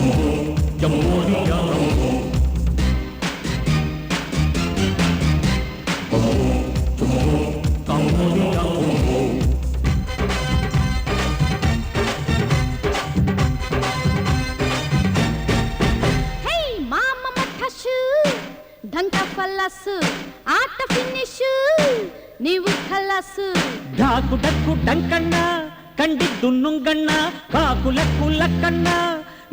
jumbo ಜಂಬೋರಿಯ ರಂಬೋ ಬಂಬೋ ಜಂಬೋ ಕಾಂಬೋರಿಯ ಕೊಂಬೋ ಢಂಕ ಫಲಾಸು ಆಟ ಫಿನಿಶು ನೀವು ಖಲಾಸು ಢಾಕು ಡಕ್ಕು ಡಂಕಣ್ಣ ಕಂಡಿದ್ದು ನುಂಗಣ್ಣ ಕಾಕುಲಕ್ಕು ಲಕ್ಕಣ್ಣ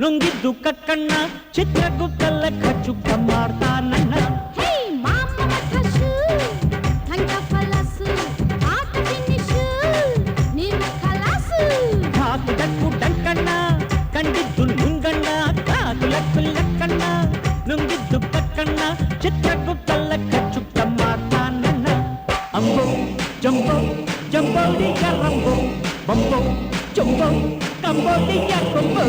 ನುಂಗಿದ್ದು ಕಕ್ಕಣ್ಣ ಚಿತ್ರಗುಪ್ತಲ್ಲ ಖಚುಕ್ಕ ಮಾಡ್ತಾನಣ್ಣ ಹೇ ಮಾಮ ಮಠಶು ಢಂಕ ಫಲಾಸು ಆಟ ಫಿನಿಶು ನೀವು ಖಲಾಸು ಢಾಕು ಡಕ್ಕು ಡಂಕಣ್ಣ ಕಂಡಿದ್ದು ನುಂಗಣ್ಣ ಕಾಕುಲಕ್ಕು ಲಕ್ಕಣ್ಣ ನುಂಗಿದ್ದು ಕಕ್ಕಣ್ಣ ಚಿತ್ರಗುಪ್ತಲ್ಲ ಖಚುಕ್ಕ ಮಾಡ್ತಾನಣ್ಣ ಅಂಬೋ ಜಂಬೋ ಜಂಬೋಡಿಯ ರಂಬೋ ಬಂಬೋ ಜಂಬೋ ಕಂಬೋಡಿಯ ಕೊಂಬೋ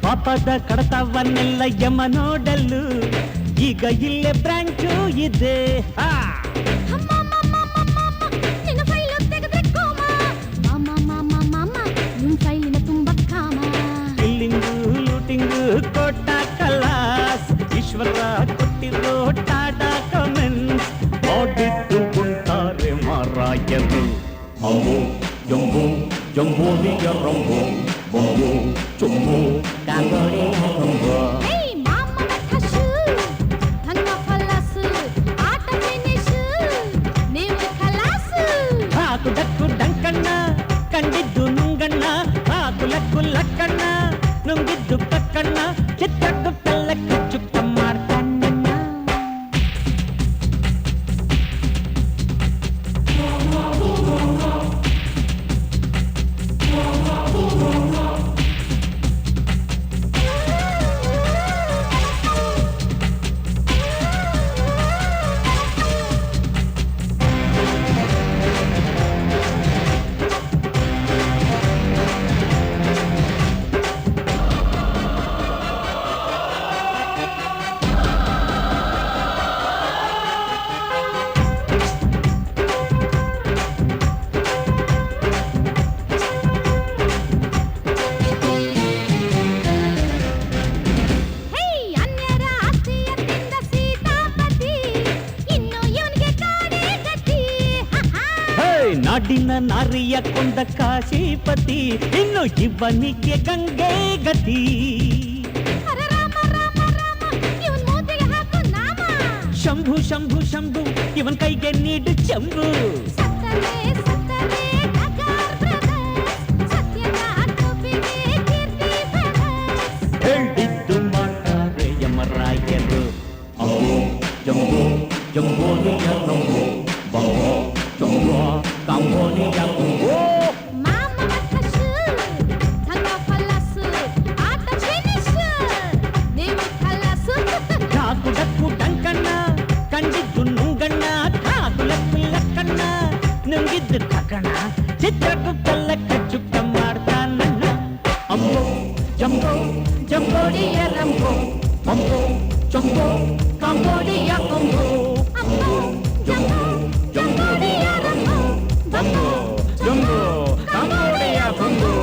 ಪಾಪದ ಕಡತವನ್ನೆಲ್ಲ ಯಮ ನೋಡಲು ಈಗ ಇಲ್ಲೇ ಬ್ರಾಂಚು ಇದೆ ಕಿಲ್ಲಿಂಗು ಲೂಟಿಂಗು ಕೋಟ ಕಲಾಸ್ ಈಶ್ವರ ಕೊಟ್ಟಿರೋ ಟಾಟಾ ಕಮೆಂಟ್ಸ್ ಮಾಡಿದ್ದು ಉಂಟಾರೆ ಮಾರಾಯರು ಅಂಬೋ ಜಂಬೋ ಜಂಬೋರಿಯ ರಂಬೋ ಬಂಬೋ ಚೊಂಬೋ ಕಾಂಬೋರಿಯ ಕೊಂಬೋ ಹಾಕು ಡಕ್ಕು ಡಂಕಣ್ಣ ಕಂಡಿದ್ದು ನುಂಗಣ್ಣ ಹಾಕುಲಕ್ಕು ಲಕ್ಕಣ್ಣ ನುಂಗಿದ್ದು ಕಕ್ಕಣ್ಣ ಚಿತ್ರಗುಪ್ತಲ್ಲ ಕಚ್ಚುಕ್ಕ ಮಾಡ್ತಾನಣ್ಣ ನಾಡಿನ ನಾರಿಯ ಕೊಂದ ಕಾಶಿಪತಿ ಇನ್ನು ಇವನಿಗೆ ಗಂಗೆ ಗತಿ ಶಂಭು ಶಂಭು ಶಂಭು ಇವನ್ ಕೈಗೆ ನೀಡು ಚಂಬು ಹೇಳಿದ್ದು ಮಾಡ್ತಾರೆ ಯಮರಾಯರು ಅಂಬೋ ಜಂಬೋ ಜಂಬೋರಿಯ ರಂಬೋ ಬಂಬೋ ಚೊಂಬೋ ಕಾಂಬೋರಿಯ ಕೊಂಬೋ ಠಾಕು ಡಕ್ಕು ಡಂಕಣ್ಣ ಕಂಡಿದ್ದು ನುಂಗಣ್ಣ ಕಾಕುಲಕ್ಕು ಲಕ್ಕಣ್ಣ ನುಂಗಿದ್ದು ಕಕ್ಕಣ್ಣ ಚಿತ್ರಗುಪ್ತಲ್ಲ ಕಚ್ಚುಕ್ಕ ಮಾಡ್ತಾನಣ್ಣ ಅಂಬೋ ಜಂಬೋ ಜಂಬೋರಿಯ ರಂಬೋ ಬಂಬೋ ಚೊಂಬೋ ಕಾಂಬೋರಿಯ ಕೊಂಬೋ ಜಂಬೋ ಜಂಬೋರಿಯ ರಂಬೋ ಬಂಬೋ ಜಂಬೋ ಕಾಂಬೋರಿಯ ಕೊಂಬೋ